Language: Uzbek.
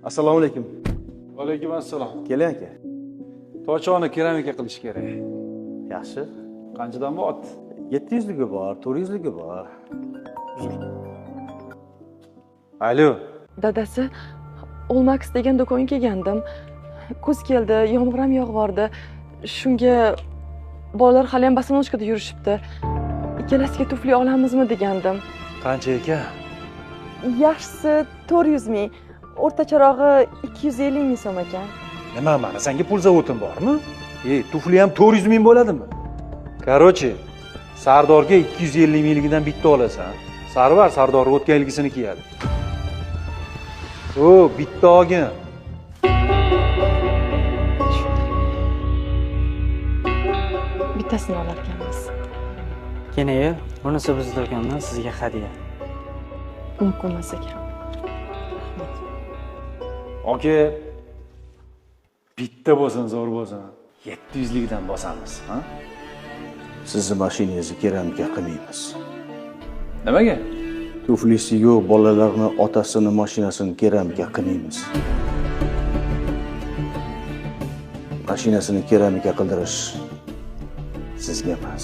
Assalomu alaykum. Va alaykum assalom. Keling aka. Tochoni keramika qilish kerak. Yaxshi. Qanchadan bor? 700 ligi bor, 400 ligi bor. Alo. Dadasi, Olmax degan do'konga kelgandim. Kuz keldi, yomg'ir ham yog'vordi. Shunga bolalar hali ham bosonojkada yurishibdi. Ikkalasiga tufli olamizmi degandim. Qancha ekan? Yaxshisi 400 ming, o'rtacharog'i 250 ming so'm ekan. Nima mana senga pul zavodim bormi? Tufli ham 400 ming bo'ladimi? Короче, Sardorga 250 mingligidan bitta olasan. Sarvar Sardor o'tgan yilgisini kiyadi. Bitta olgin. Bittasini olar ekanmiz. Keyin bunisi biz do'kondan sizga hadya. Mumkin emas ekan. Aka, bitta bo'lsin, zo'r bo'lsin. 700 ligidan bosamiz, ha? Sizni mashinangizni keramika qilmaymiz. Nimaga? Tuflisi yo'q bolalarni otasini mashinasini keramika qilmaymiz. Mashinasini keramika qildirish sizga emas.